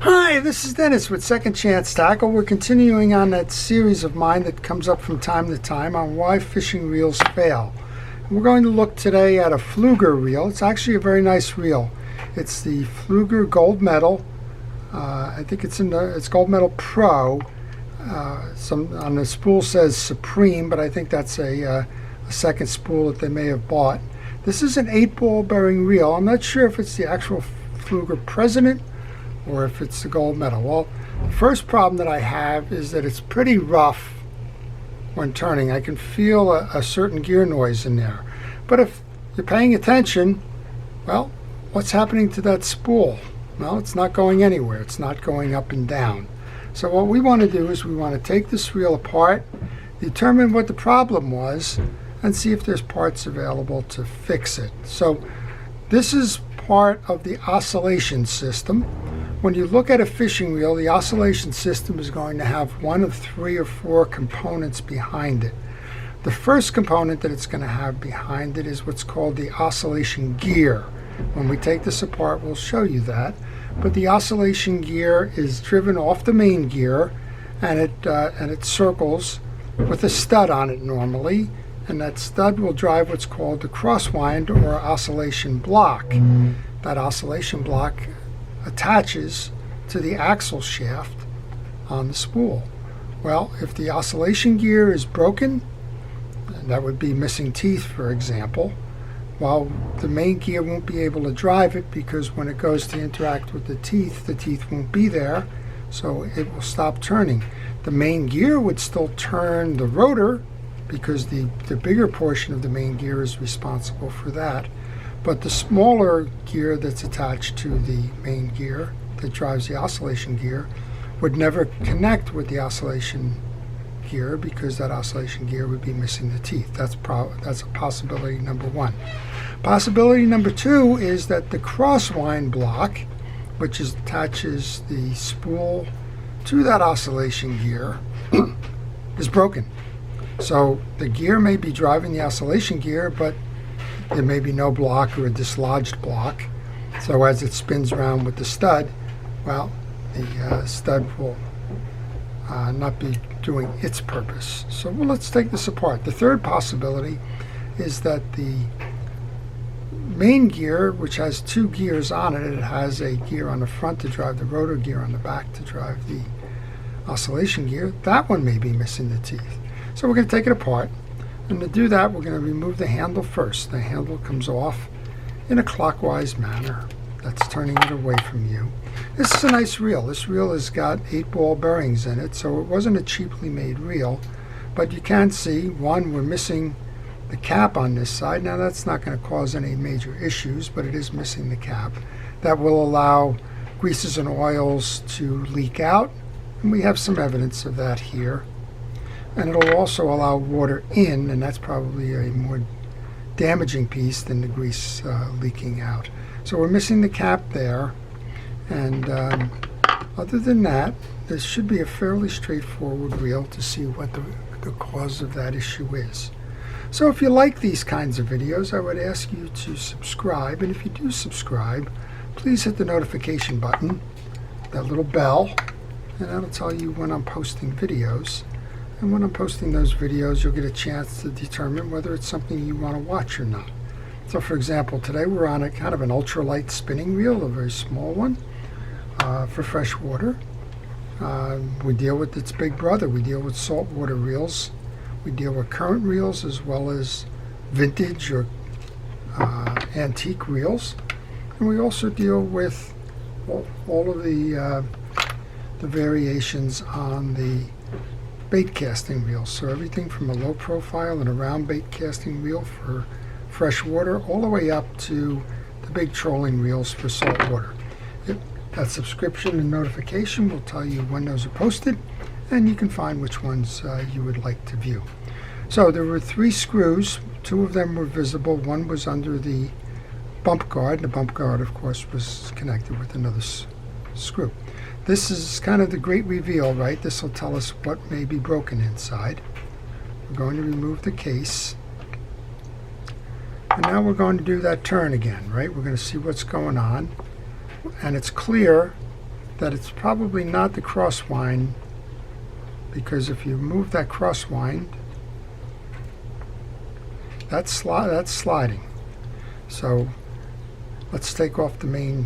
Hi, this is Dennis with Second Chance Tackle. We're continuing on that series of mine that comes up from time to time on why fishing reels fail. And we're going to look today at a Pflueger reel. It's actually a very nice reel. It's the Pflueger Gold Medal. I think it's Gold Medal Pro. Some on the spool says Supreme, but I think that's a second spool that they may have bought. This is an 8-ball bearing reel. I'm not sure if it's the actual Pflueger President or if it's the gold medal. Well, the first problem that I have is that it's pretty rough when turning. I can feel a certain gear noise in there. But if you're paying attention, well, what's happening to that spool? Well, it's not going anywhere. It's not going up and down. So what we want to do is we want to take this reel apart, determine what the problem was, and see if there's parts available to fix it. So this is part of the oscillation system. When you look at a fishing reel, the oscillation system is going to have one of 3 or 4 components behind it. The first component that it's going to have behind it is what's called the oscillation gear. When we take this apart, we'll show you that. But the oscillation gear is driven off the main gear, and it circles with a stud on it normally, and that stud will drive what's called the crosswind or oscillation block. That oscillation block attaches to the axle shaft on the spool. Well, if the oscillation gear is broken, and that would be missing teeth, for example, well, the main gear won't be able to drive it because when it goes to interact with the teeth won't be there, so it will stop turning. The main gear would still turn the rotor because the bigger portion of the main gear is responsible for that. But the smaller gear that's attached to the main gear that drives the oscillation gear would never connect with the oscillation gear because that oscillation gear would be missing the teeth. That's a possibility number 1. Possibility number 2 is that the crosswind block, which attaches the spool to that oscillation gear, is broken. So the gear may be driving the oscillation gear, but there may be no block or a dislodged block. So as it spins around with the stud, well, the stud will not be doing its purpose. So let's take this apart. The third possibility is that the main gear, which has 2 gears on it, it has a gear on the front to drive the rotor, gear on the back to drive the oscillation gear. That one may be missing the teeth. So we're going to take it apart. And to do that, we're going to remove the handle first. The handle comes off in a clockwise manner. That's turning it away from you. This is a nice reel. This reel has got 8-ball bearings in it, so it wasn't a cheaply made reel. But you can see, one, we're missing the cap on this side. Now that's not going to cause any major issues, but it is missing the cap. That will allow greases and oils to leak out, and we have some evidence of that here. And it'll also allow water in, and that's probably a more damaging piece than the grease leaking out. So we're missing the cap there, and other than that, this should be a fairly straightforward reel to see what the cause of that issue is. So if you like these kinds of videos, I would ask you to subscribe, and if you do subscribe, please hit the notification button, that little bell, and that'll tell you when I'm posting videos. And when I'm posting those videos, you'll get a chance to determine whether it's something you want to watch or not. So for example, today we're on a kind of an ultralight spinning reel, a very small one, for fresh water. We deal with its big brother. We deal with saltwater reels. We deal with current reels as well as vintage or antique reels. And we also deal with all of the variations on the bait casting reels. So everything from a low profile and a round bait casting reel for fresh water all the way up to the big trolling reels for salt water. That subscription and notification will tell you when those are posted, and you can find which ones you would like to view. So there were 3 screws. 2 of them were visible. One was under the bump guard. The bump guard, of course, was connected with another screw. This is kind of the great reveal, right? This will tell us what may be broken inside. We're going to remove the case. And now we're going to do that turn again, right? We're going to see what's going on. And it's clear that it's probably not the crosswind, because if you move that crosswind, that's sliding. So let's take off the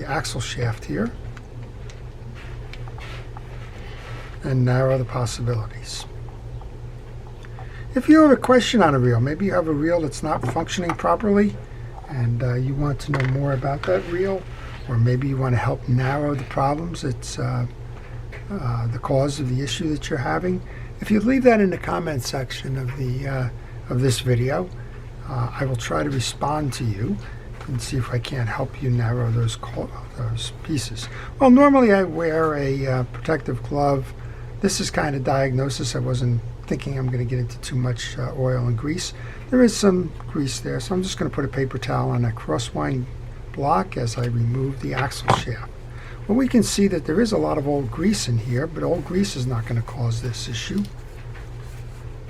axle shaft here and narrow the possibilities. If you have a question on a reel, maybe you have a reel that's not functioning properly and you want to know more about that reel, or maybe you want to help narrow the problems that's the cause of the issue that you're having, if you leave that in the comment section of this video, I will try to respond to you and see if I can't help you narrow those pieces. Well, normally I wear a protective glove. This is kind of diagnosis. I wasn't thinking I'm going to get into too much oil and grease. There is some grease there, so I'm just going to put a paper towel on that crosswind block as I remove the axle shaft. Well, we can see that there is a lot of old grease in here, but old grease is not going to cause this issue.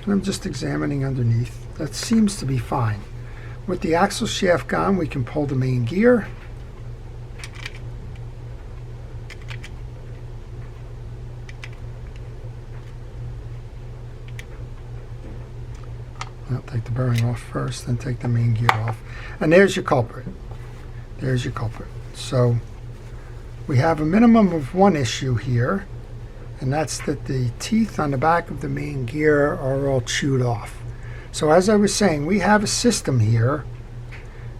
And I'm just examining underneath. That seems to be fine. With the axle shaft gone, we can pull the main gear. I'll take the bearing off first, then take the main gear off. And there's your culprit. There's your culprit. So we have a minimum of one issue here, and that's that the teeth on the back of the main gear are all chewed off. So as I was saying, we have a system here.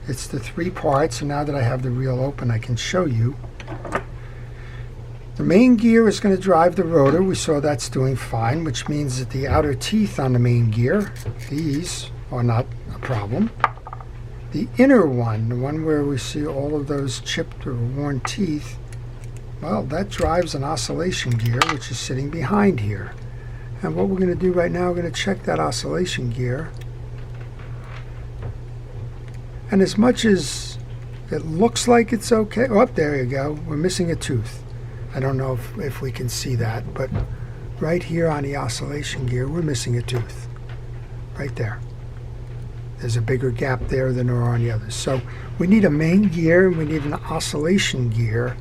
It's the three parts, and now that I have the reel open, I can show you. The main gear is going to drive the rotor. We saw that's doing fine, which means that the outer teeth on the main gear, these are not a problem. The inner one, the one where we see all of those chipped or worn teeth, well, that drives an oscillation gear, which is sitting behind here. And what we're going to do right now, we're going to check that oscillation gear. And as much as it looks like it's okay, oh, there you go, we're missing a tooth. I don't know if we can see that, but right here on the oscillation gear, we're missing a tooth. Right there. There's a bigger gap there than there are on the others. So we need a main gear, and we need an oscillation gear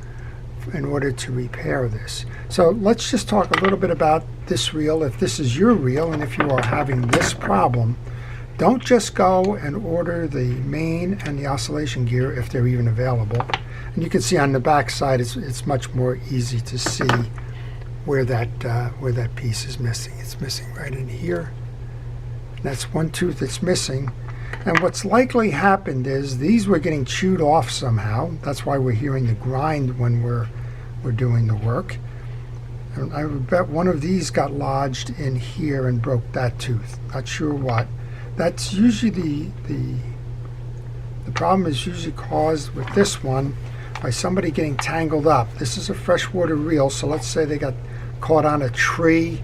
in order to repair this. So let's just talk a little bit about this reel. If this is your reel and if you are having this problem, don't just go and order the main and the oscillation gear if they're even available. And you can see on the back side it's much more easy to see where that piece is missing. It's missing right in here. And that's one tooth that's missing. And what's likely happened is these were getting chewed off somehow. That's why we're hearing the grind when we're doing the work. And I would bet one of these got lodged in here and broke that tooth. Not sure what. That's usually the problem is usually caused with this one by somebody getting tangled up. This is a freshwater reel, so let's say they got caught on a tree,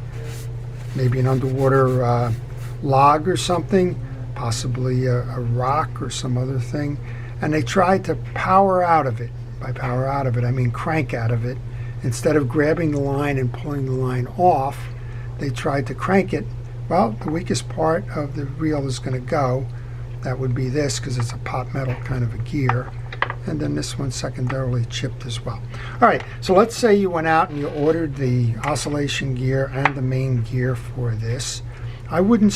maybe an underwater log or something, possibly a rock or some other thing, and they tried to power out of it. By power out of it, I mean crank out of it. Instead of grabbing the line and pulling the line off, they tried to crank it. Well, the weakest part of the reel is going to go. That would be this, because it's a pot metal kind of a gear. And then this one's secondarily chipped as well. All right, so let's say you went out and you ordered the oscillation gear and the main gear for this. I wouldn't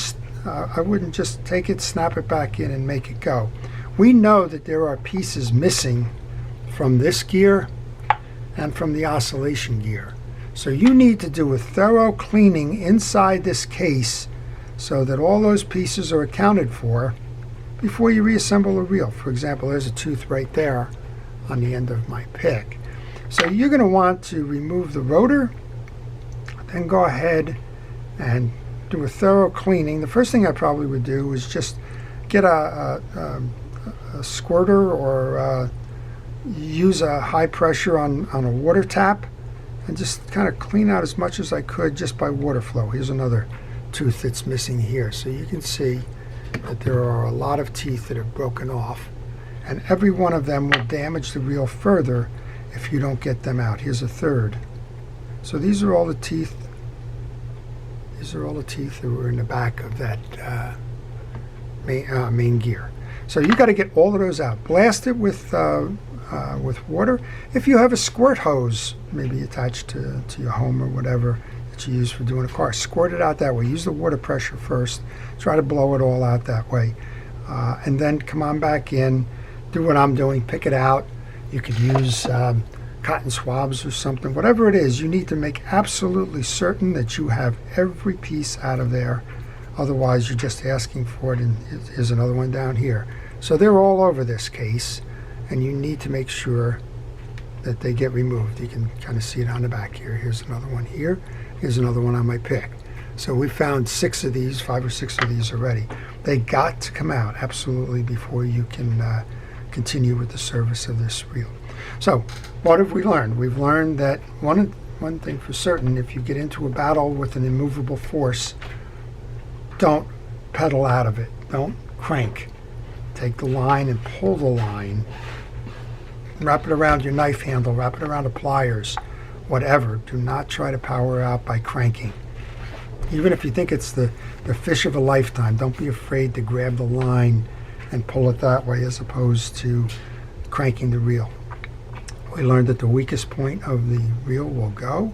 just take it, snap it back in, and make it go. We know that there are pieces missing from this gear and from the oscillation gear. So you need to do a thorough cleaning inside this case so that all those pieces are accounted for before you reassemble a reel. For example, there's a tooth right there on the end of my pick. So you're going to want to remove the rotor, then go ahead and do a thorough cleaning. The first thing I probably would do is just get a squirter or use a high pressure on a water tap and just kind of clean out as much as I could just by water flow. Here's another tooth that's missing here. So you can see that there are a lot of teeth that have broken off, and every one of them will damage the reel further if you don't get them out. Here's a third. So these are all the teeth. These are all the teeth that were in the back of that main gear. So you got to get all of those out. Blast it with with water. If you have a squirt hose, maybe attached to your home or whatever that you use for doing a car, squirt it out that way. Use the water pressure first. Try to blow it all out that way. And then come on back in, do what I'm doing, pick it out. You could use cotton swabs or something. Whatever it is, you need to make absolutely certain that you have every piece out of there. Otherwise, you're just asking for it, and here's another one down here. So they're all over this case, and you need to make sure that they get removed. You can kind of see it on the back here. Here's another one here. Here's another one on my pick. So we found 6 of these, 5 or 6 of these already. They got to come out absolutely before you can continue with the service of this reel. So what have we learned? We've learned that one thing for certain, if you get into a battle with an immovable force, don't pedal out of it. Don't crank. Take the line and pull the line. Wrap it around your knife handle. Wrap it around the pliers. Whatever. Do not try to power out by cranking. Even if you think it's the fish of a lifetime, don't be afraid to grab the line and pull it that way as opposed to cranking the reel. We learned that the weakest point of the reel will go.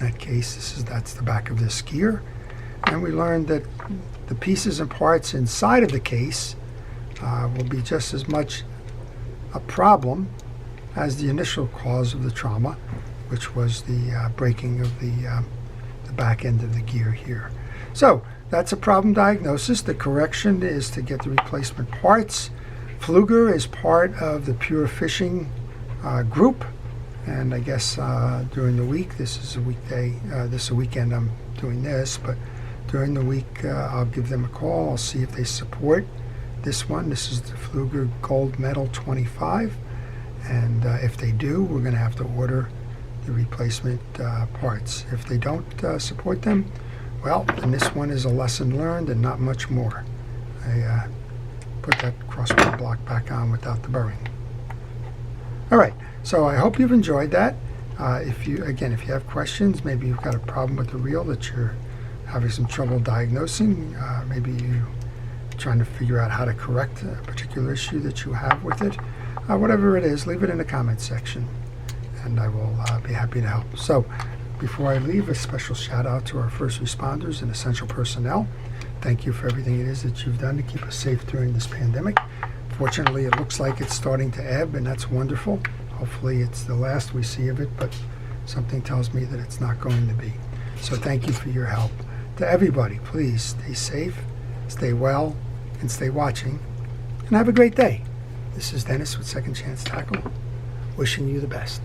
In that case, that's the back of this gear. And we learned that the pieces and parts inside of the case will be just as much a problem as the initial cause of the trauma, which was the breaking of the back end of the gear here. So that's a problem diagnosis. The correction is to get the replacement parts. Pflueger is part of the Pure Fishing group, and I guess during the week, this is a weekday, this is a weekend I'm doing this, but during the week I'll give them a call. I'll see if they support this one. This is the Pflueger Gold Medal 25, and if they do, we're going to have to order the replacement parts. If they don't support them, well, then this one is a lesson learned and not much more. I put that crossbar block back on without the burring. All right, so I hope you've enjoyed that. If you have questions, maybe you've got a problem with the reel that you're having some trouble diagnosing, maybe you're trying to figure out how to correct a particular issue that you have with it, whatever it is, leave it in the comments section, and I will be happy to help. So before I leave, a special shout out to our first responders and essential personnel. Thank you for everything it is that you've done to keep us safe during this pandemic. Fortunately, it looks like it's starting to ebb, and that's wonderful. Hopefully it's the last we see of it, but something tells me that it's not going to be. So thank you for your help. To everybody, please stay safe, stay well, and stay watching, and have a great day. This is Dennis with Second Chance Tackle, wishing you the best.